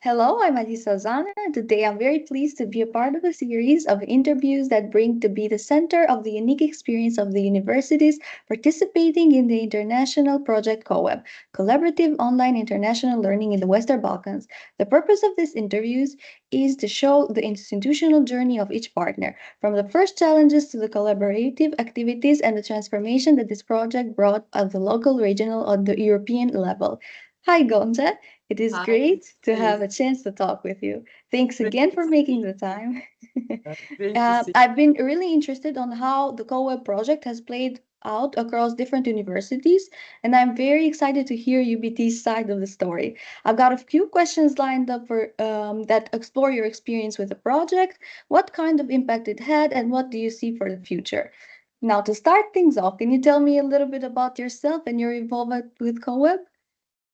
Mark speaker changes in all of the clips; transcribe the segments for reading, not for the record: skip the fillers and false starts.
Speaker 1: Hello, I'm Adisa Zana, and today I'm very pleased to be a part of a series of interviews that bring to be the center of the unique experience of the universities participating in the international project Coweb, Collaborative Online International Learning in the Western Balkans. The purpose of these interviews is to show the institutional journey of each partner, from the first challenges to the collaborative activities and the transformation that this project brought at the local, regional, or the European level. Hi, Gonza. It is
Speaker 2: Hi,
Speaker 1: great to have
Speaker 2: Elise.
Speaker 1: a chance to talk with you. Thanks
Speaker 2: Great
Speaker 1: again
Speaker 2: to
Speaker 1: for
Speaker 2: see
Speaker 1: making the
Speaker 2: you.
Speaker 1: time.
Speaker 2: Great to see
Speaker 1: I've been really interested on how the CoWeb project has played out across different universities, and I'm very excited to hear UBT's side of the story. I've got a few questions lined up for that explore your experience with the project, what kind of impact it had, and what do you see for the future. Now, to start things off, can you tell me a little bit about yourself and your involvement with CoWeb?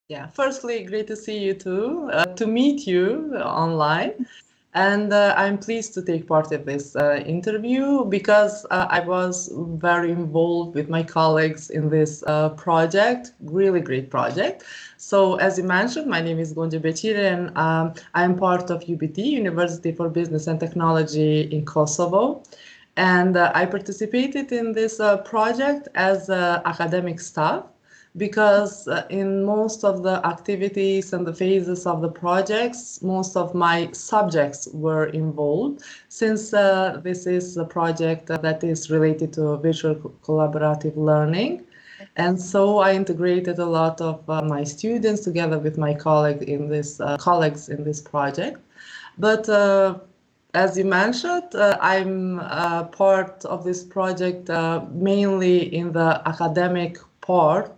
Speaker 2: Yeah, firstly, great to see you too, to meet you online. And I'm pleased to take part in this interview because I was very involved with my colleagues in this project, really great project. So, as you mentioned, my name is Gonca Beciri, and I'm part of UBT, University for Business and Technology in Kosovo. And I participated in this project as academic staff because in most of the activities and the phases of the projects, most of my subjects were involved, since this is a project that is related to visual collaborative learning. And so I integrated a lot of my students together with my colleagues in this project. But as you mentioned, I'm part of this project mainly in the academic part,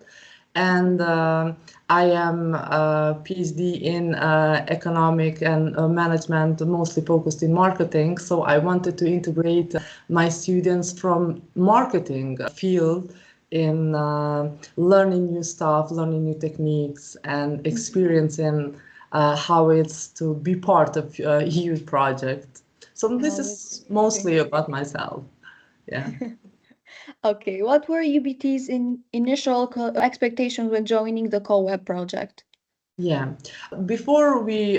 Speaker 2: and I am a PhD in economic and management, mostly focused in marketing. So I wanted to integrate my students from marketing field in learning new stuff, learning new techniques, and experiencing how it's to be part of a huge project. So this
Speaker 1: Oh, that's
Speaker 2: is
Speaker 1: amazing.
Speaker 2: mostly about myself. Yeah.
Speaker 1: Okay, what were UBT's initial expectations when joining the CoWeb project?
Speaker 2: Yeah. Before we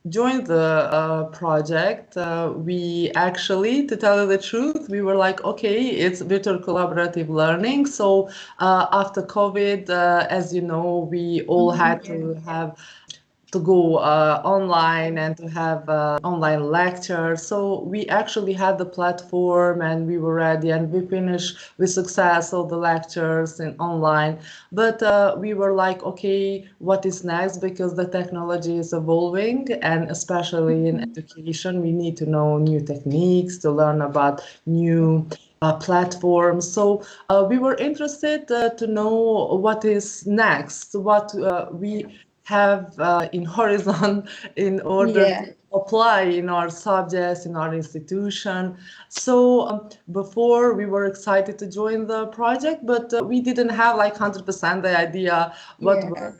Speaker 2: joined the project, we actually, to tell you the truth, we were like, okay, it's virtual collaborative learning. So after COVID, as you know, we all
Speaker 1: Mhm,
Speaker 2: had
Speaker 1: yeah.
Speaker 2: to have to go online and to have online lectures. So we actually had the platform and we were ready and we finished with success all the lectures and online. But we were like, okay, what is next? Because the technology is evolving, and especially in
Speaker 1: Mhm.
Speaker 2: education, we need to know new techniques to learn about new platforms. So we were interested to know what is next, what we have in horizon in order
Speaker 1: Yeah,
Speaker 2: to apply in our subjects in our institution. So before we were excited to join the project, but we didn't have like 100% the idea what
Speaker 1: yeah.
Speaker 2: were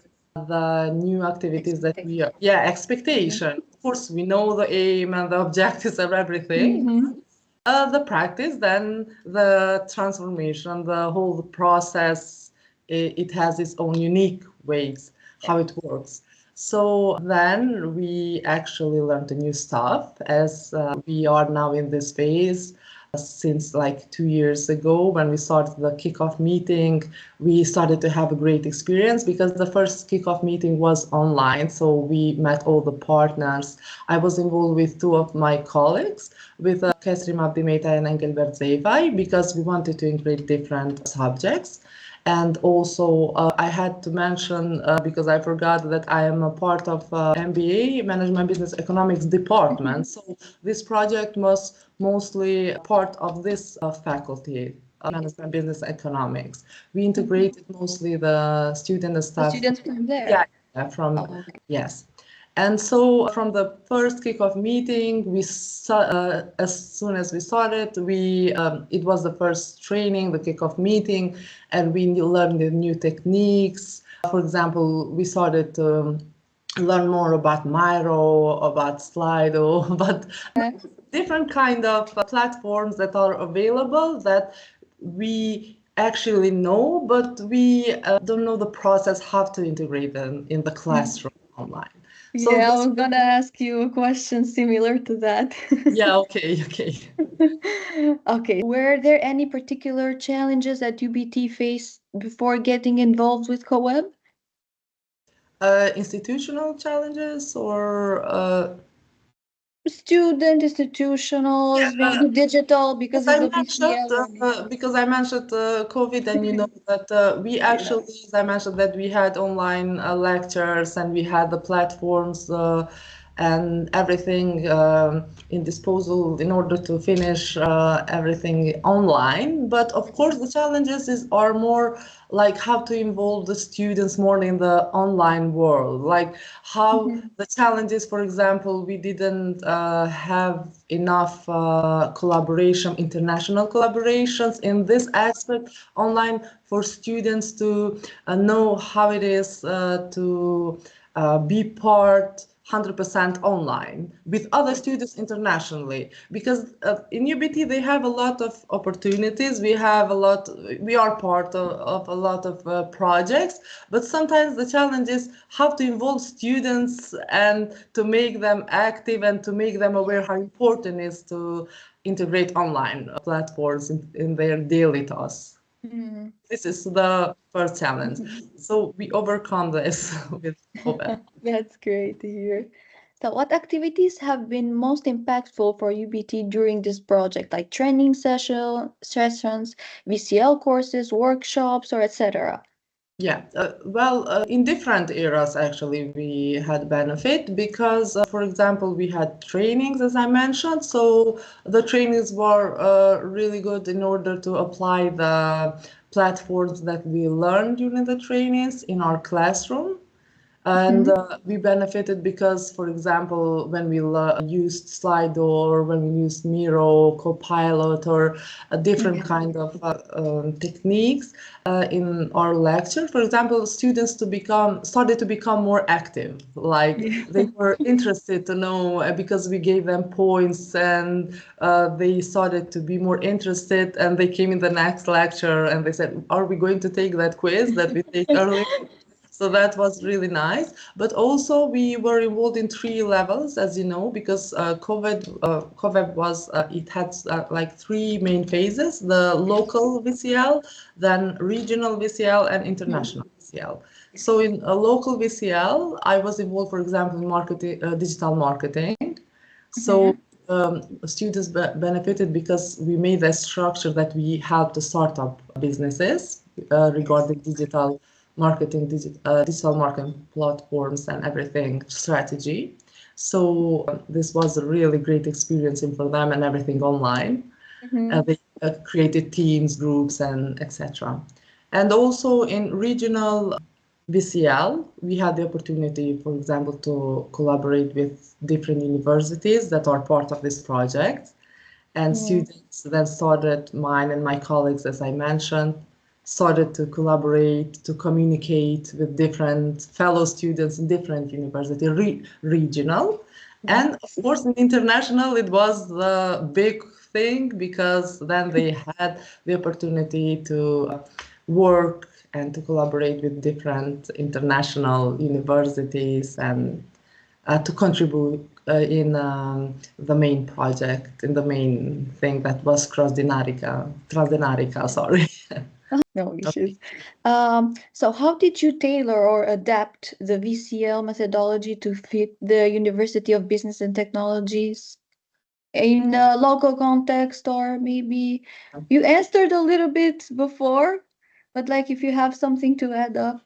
Speaker 2: the new activities that we
Speaker 1: Expectation.
Speaker 2: are, yeah,
Speaker 1: Mhm.
Speaker 2: expectation. Of course, we know the aim and the objectives of everything.
Speaker 1: Mhm.
Speaker 2: The practice, then the transformation, the whole process, it has its own unique ways how it works. So then we actually learned the new stuff as we are now in this phase since like 2 years ago when we started the kickoff meeting. We started to have a great experience because the first kickoff meeting was online, so we met all the partners. I was involved with two of my colleagues, with Kesrim Abdimeta and Engelbert Zeyvay, because we wanted to integrate different subjects. And also, I had to mention, because I forgot, that I am a part of MBA, Management Business Economics department.
Speaker 1: Mhm.
Speaker 2: So this project was mostly part of this faculty, Management Business Economics. We
Speaker 1: Mhm.
Speaker 2: integrated mostly the student and
Speaker 1: The
Speaker 2: staff.
Speaker 1: students from
Speaker 2: Yeah,
Speaker 1: there.
Speaker 2: yeah, from,
Speaker 1: Oh, okay.
Speaker 2: yes. And so from the first kickoff meeting, as soon as we started, it was the first training, the kickoff meeting, and we learned the new techniques. For example, we started to learn more about Miro, about Slido, about
Speaker 1: Yeah.
Speaker 2: different kind of platforms that are available that we actually know, but we don't know the process how to integrate them in the
Speaker 1: Mhm.
Speaker 2: classroom online. So
Speaker 1: Yeah, I
Speaker 2: this,
Speaker 1: was gonna ask you a question similar to that.
Speaker 2: yeah, okay, okay.
Speaker 1: Okay, were there any particular challenges that UBT faced before getting involved with CoWeb?
Speaker 2: Institutional challenges or
Speaker 1: Student, institutionals, maybe digital because it's a VCL learning.
Speaker 2: Because I mentioned COVID, and you know that we
Speaker 1: Yeah.
Speaker 2: actually, as I mentioned, that we had online lectures and we had the platforms and everything in disposal in order to finish everything online. But of course, the challenges are more like how to involve the students more in the online world, like how
Speaker 1: Mhm.
Speaker 2: the challenges, for example, we didn't have enough collaboration, international collaborations in this aspect online for students to know how it is to be part 100% online with other students internationally, because in UBT they have a lot of opportunities, we are part of a lot of projects, but sometimes the challenge is how to involve students and to make them active and to make them aware how important it is to integrate online platforms in their daily tasks.
Speaker 1: Mhm.
Speaker 2: This is the first challenge. So we overcome this with Coweb.
Speaker 1: That's great to hear. So, what activities have been most impactful for UBT during this project, like training sessions, VCL courses, workshops, or etc.?
Speaker 2: Yeah, well, in different eras actually we had benefit because, for example, we had trainings as I mentioned. So the trainings were really good in order to apply the platforms that we learned during the trainings in our classroom. And
Speaker 1: Mhm.
Speaker 2: we benefited because, for example, when we used Slido or when we used Miro, Copilot, or a different
Speaker 1: Yeah.
Speaker 2: kind of techniques in our lecture, for example, students to become started to become more active. Like they were interested to know because we gave them points, and they started to be more interested. And they came in the next lecture and they said, "Are we going to take that quiz that we take earlier?" So that was really nice. But also we were involved in three levels, as you know, because COVID was, it had like three main phases: the local VCL, then regional VCL, and international VCL. So in a local VCL, I was involved, for example, in marketing, digital marketing. So
Speaker 1: Mhm.
Speaker 2: students benefited because we made a structure that we help the startup businesses
Speaker 1: Yes.
Speaker 2: regarding digital marketing platforms and everything strategy. So this was a really great experience for them and everything online.
Speaker 1: Mhm.
Speaker 2: They created teams, groups, and etc. And also in regional VCL, we had the opportunity, for example, to collaborate with different universities that are part of this project. And
Speaker 1: Mhm.
Speaker 2: students then started, mine and my colleagues, as I mentioned, started to collaborate, to communicate with different fellow students in different university, regional. And of
Speaker 1: Yes.
Speaker 2: course, in international, it was the big thing because then they had the opportunity to work and to collaborate with different international universities and to contribute in the main project, in the main thing that was Transdinarica, sorry.
Speaker 1: No issues. So how did you tailor or adapt the VCL methodology to fit the University of Business and Technologies in a local context, or maybe you answered a little bit before, but like if you have something to add up.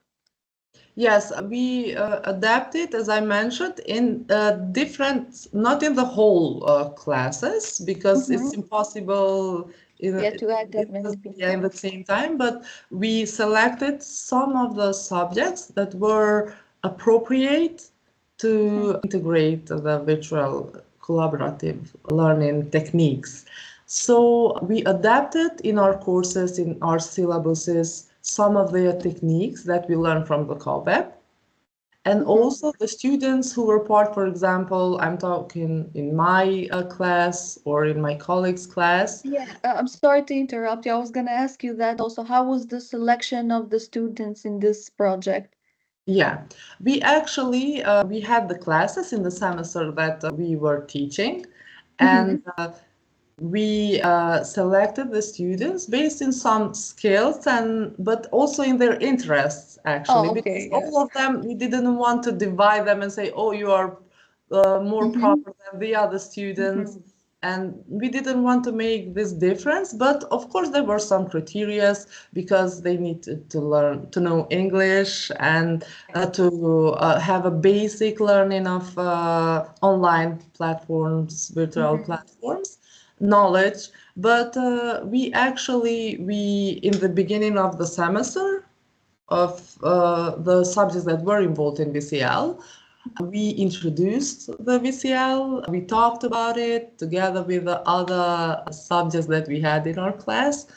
Speaker 2: Yes, we adapted, as I mentioned, in different, not in the whole classes, because it's
Speaker 1: Mm-hmm.
Speaker 2: impossible
Speaker 1: Yeah,
Speaker 2: in,
Speaker 1: to add that many
Speaker 2: yeah, in the
Speaker 1: people.
Speaker 2: same time. But we selected some of the subjects that were appropriate to integrate the virtual collaborative learning techniques. So we adapted in our courses, in our syllabuses, some of the techniques that we learned from the Coweb. And
Speaker 1: Mhm.
Speaker 2: also the students who were part, for example, I'm talking in my class or in my colleague's class.
Speaker 1: Yeah, I'm sorry to interrupt you. I was gonna ask you that also. How was the selection of the students in this project?
Speaker 2: Yeah, we actually we had the classes in the semester that we were teaching, and
Speaker 1: Mm-hmm.
Speaker 2: we selected the students based in some skills and but also in their interests actually
Speaker 1: Oh,
Speaker 2: because
Speaker 1: okay,
Speaker 2: all
Speaker 1: yes.
Speaker 2: of them we didn't want to divide them and say oh you are more
Speaker 1: Mm-hmm.
Speaker 2: proper than the other students
Speaker 1: Mm-hmm.
Speaker 2: and we didn't want to make this difference but of course there were some criterias because they needed to learn to know English and to have a basic learning of online platforms virtual
Speaker 1: Mm-hmm.
Speaker 2: platforms knowledge, but we in the beginning of the semester of the subjects that were involved in VCL, we introduced the VCL, we talked about it together with the other subjects that we had in our class.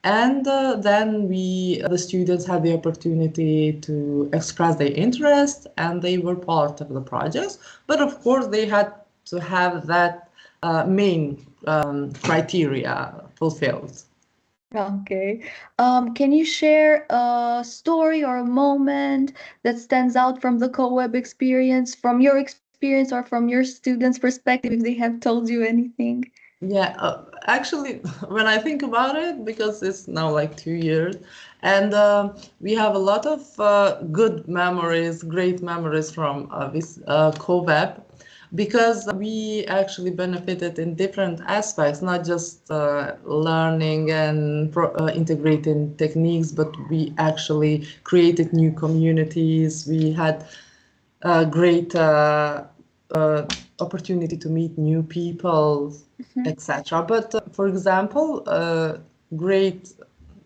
Speaker 2: And then the students had the opportunity to express their interest and they were part of the projects. But of course, they had to have that main criteria fulfilled.
Speaker 1: Okay. Can you share a story or a moment that stands out from the co-web experience, from your experience or from your students' perspective, if they have told you anything?
Speaker 2: Yeah, actually, when I think about it, because it's now like 2 years, and we have a lot of good memories, great memories from this CoVAP, because we actually benefited in different aspects, not just learning and integrating techniques, but we actually created new communities. We had great opportunity to meet new people,
Speaker 1: Mhm.
Speaker 2: etc. But for example, a great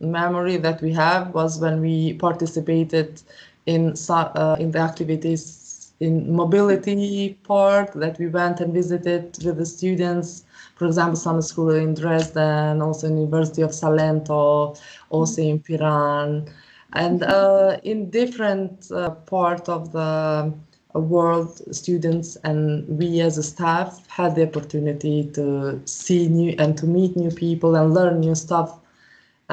Speaker 2: memory that we have was when we participated in the activities in mobility part that we went and visited with the students. For example, summer school in Dresden, also University of Salento, also in Piran, and in different part of the world, students and we as a staff had the opportunity to see new and to meet new people and learn new stuff.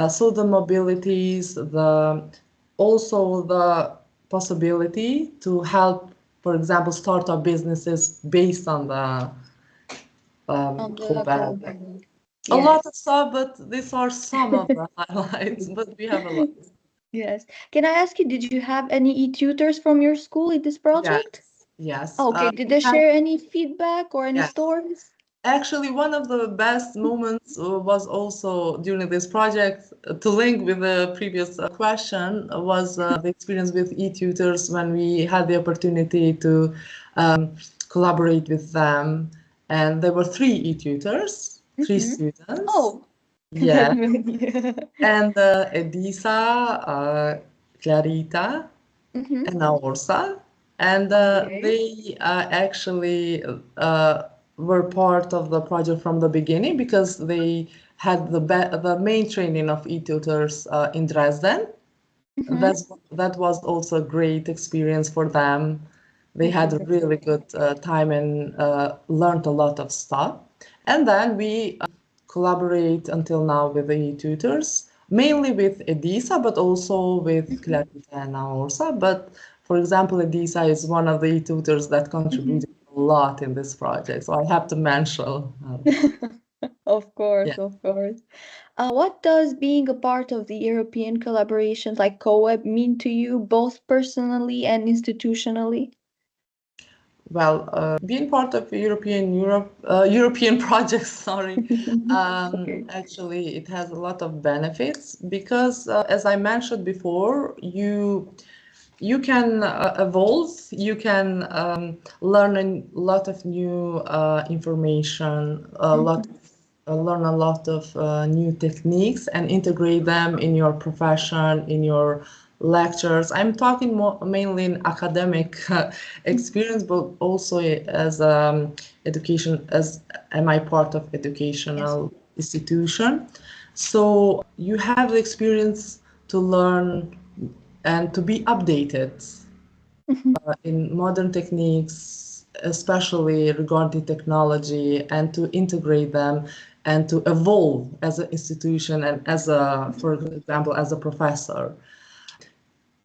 Speaker 2: So the mobilities, the also the possibility to help, for example, startup businesses based on the
Speaker 1: On the
Speaker 2: COBAB.
Speaker 1: co-web.
Speaker 2: A lot
Speaker 1: Yes.
Speaker 2: of stuff, but these are some of the highlights, but we have a lot.
Speaker 1: Yes. Can I ask you, did you have any e-tutors from your school in this
Speaker 2: Yes,
Speaker 1: project?
Speaker 2: yes.
Speaker 1: Oh, okay. Did
Speaker 2: We
Speaker 1: they
Speaker 2: had,
Speaker 1: share any feedback or any
Speaker 2: yes.
Speaker 1: stories?
Speaker 2: Actually, one of the best moments was also during this project to link with the previous question was the experience with e-tutors when we had the opportunity to collaborate with them. And there were three e-tutors, three
Speaker 1: Mm-hmm.
Speaker 2: students.
Speaker 1: Oh, that
Speaker 2: Yeah.
Speaker 1: many.
Speaker 2: And Edisa, Clarita,
Speaker 1: Mm-hmm.
Speaker 2: and Aorsa. And
Speaker 1: Okay.
Speaker 2: they actually were part of the project from the beginning because they had the main training of e-tutors in Dresden.
Speaker 1: Mm-hmm.
Speaker 2: That was also a great experience for them. They had a
Speaker 1: Mm-hmm.
Speaker 2: really good time and learned a lot of stuff. And then we collaborate until now with the tutors, mainly with Edisa, but also with
Speaker 1: Mm-hmm.
Speaker 2: Clarita and Aorsa. But for example, Edisa is one of the tutors that contributed a lot in this project, so I have to mention her.
Speaker 1: Of
Speaker 2: Yeah.
Speaker 1: course, of course. What does being a part of the European collaborations like CoWeb mean to you, both personally and institutionally?
Speaker 2: Well, being part of European projects, sorry,
Speaker 1: Okay.
Speaker 2: actually it has a lot of benefits because, as I mentioned before, you can evolve, you can learn a lot of new information,
Speaker 1: Mhm.
Speaker 2: learn a lot of new techniques and integrate them in your profession, in your lectures. I'm talking mainly in academic experience, but also as education, as am I part of
Speaker 1: Yes.
Speaker 2: educational institution. So you have the experience to learn and to be updated
Speaker 1: Mhm.
Speaker 2: in modern techniques, especially regarding technology, and to integrate them and to evolve as an institution and as a, for example, as a professor.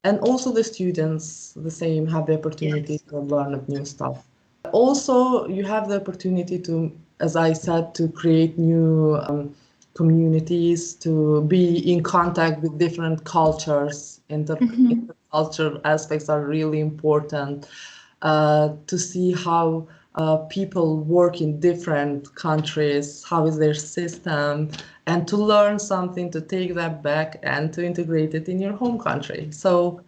Speaker 2: And also the students, the same, have the opportunity
Speaker 1: Yes.
Speaker 2: to learn new stuff. Also, you have the opportunity to, as I said, to create new communities, to be in contact with different cultures.
Speaker 1: Mhm.
Speaker 2: Intercultural aspects are really important to see how people work in different countries, how is their system, and to learn something, to take that back and to integrate it in your home country. So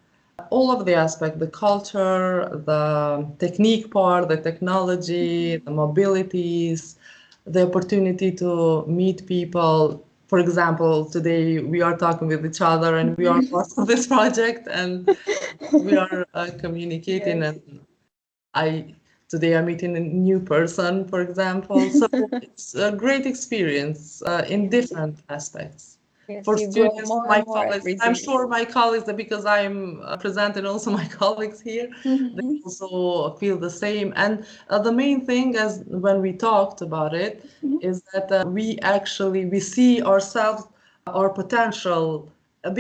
Speaker 2: all of the aspect, the culture, the technique part, the technology, the mobilities, the opportunity to meet people. For example, today we are talking with each other and we are part of this project and we are communicating,
Speaker 1: Yes.
Speaker 2: and I today I'm meeting a new person, for example. So it's a great experience in
Speaker 1: Yes.
Speaker 2: different aspects.
Speaker 1: Yes,
Speaker 2: For
Speaker 1: you grow
Speaker 2: students,
Speaker 1: more
Speaker 2: my
Speaker 1: and more
Speaker 2: colleagues,
Speaker 1: every
Speaker 2: I'm
Speaker 1: day.
Speaker 2: sure my colleagues, because I'm presenting also my colleagues here, they
Speaker 1: Mhm.
Speaker 2: also feel the same. And the main thing, as when we talked about it,
Speaker 1: Mhm.
Speaker 2: is that we see ourselves, our potential,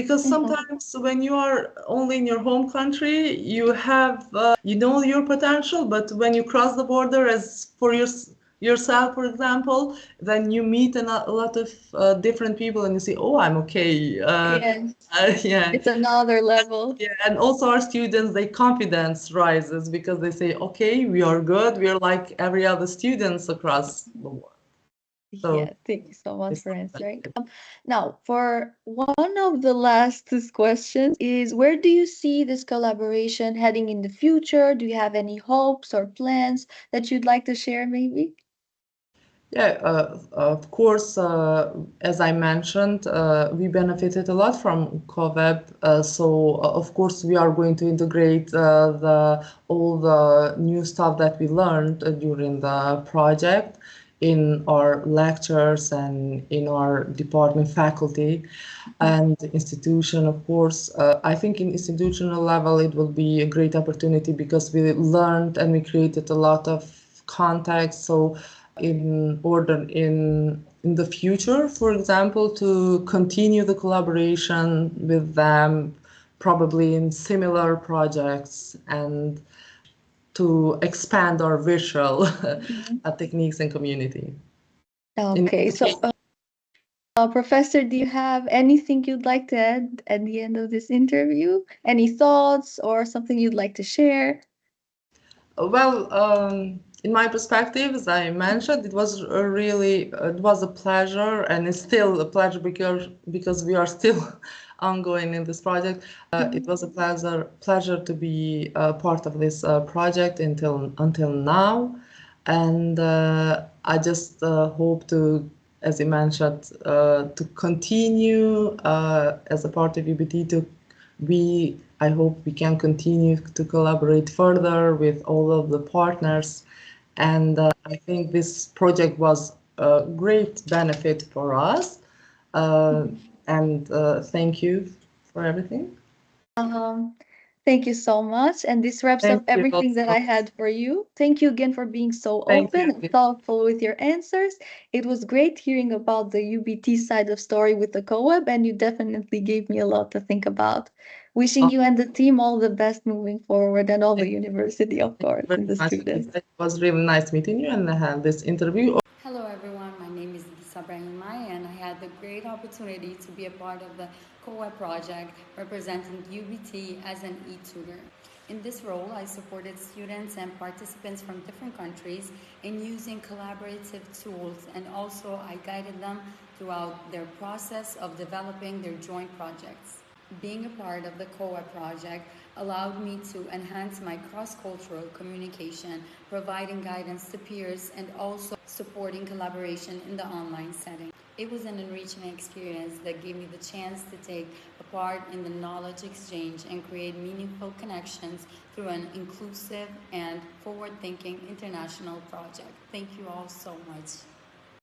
Speaker 2: because
Speaker 1: Mhm.
Speaker 2: sometimes when you are only in your home country, you have you know your potential, but when you cross the border, as for yourself, for example, then you meet a lot of different people and you say, oh, I'm okay.
Speaker 1: Yes,
Speaker 2: Yeah.
Speaker 1: it's another level.
Speaker 2: Yeah, and also our students, their confidence rises because they say, okay, we are good. We are like every other students across the world. So
Speaker 1: Yeah, thank you so much
Speaker 2: it's
Speaker 1: for answering. Now, for one of the last questions is where do you see this collaboration heading in the future? Do you have any hopes or plans that you'd like to share, maybe?
Speaker 2: yeah, of course, as I mentioned, we benefited a lot from Coweb. So, of course, we are going to integrate the all the new stuff that we learned during the project in our lectures and in our department faculty and institution, of course. I think in institutional level, it will be a great opportunity because we learned and we created a lot of contacts. So in order in the future, for example, to continue the collaboration with them, probably in similar projects, and to expand our virtual
Speaker 1: Mhm.
Speaker 2: techniques and community. In
Speaker 1: Okay, so Professor, do you have anything you'd like to add at the end of this interview? Any thoughts or something you'd like to share?
Speaker 2: Well, in my perspective, as I mentioned, it was a pleasure, and it's still a pleasure because we are still ongoing in this project. It was a pleasure to be part of this project until now, and I just hope to, as you mentioned, to continue as a part of UBT to we I hope we can continue to collaborate further with all of the partners. And I think this project was a great benefit for us. Uh, and thank you for everything.
Speaker 1: Um, Thank you so much. And this wraps
Speaker 2: Thank
Speaker 1: up
Speaker 2: you
Speaker 1: everything that
Speaker 2: also.
Speaker 1: I had for you. Thank you again for being so
Speaker 2: Thank
Speaker 1: open and
Speaker 2: you.
Speaker 1: thoughtful with your answers. It was great hearing about the UBT side of story with the co-op, and you definitely gave me a lot to think about. Wishing
Speaker 2: Uh,
Speaker 1: you and the team all the best moving forward, and all the
Speaker 2: thank
Speaker 1: university, of
Speaker 2: you
Speaker 1: course,
Speaker 2: very
Speaker 1: and the
Speaker 2: much.
Speaker 1: students.
Speaker 2: It was really nice meeting you and I had this interview.
Speaker 3: Hello everyone, my name is Gisa Brahimai and I had the great opportunity to be a part of the Coweb project representing UBT as an e-tutor. In this role, I supported students and participants from different countries in using collaborative tools, and also I guided them throughout their process of developing their joint projects. Being a part of the COA project allowed me to enhance my cross-cultural communication, providing guidance to peers and also supporting collaboration in the online setting. It was an enriching experience that gave me the chance to take a part in the knowledge exchange and create meaningful connections through an inclusive and forward-thinking international project. Thank you all so much.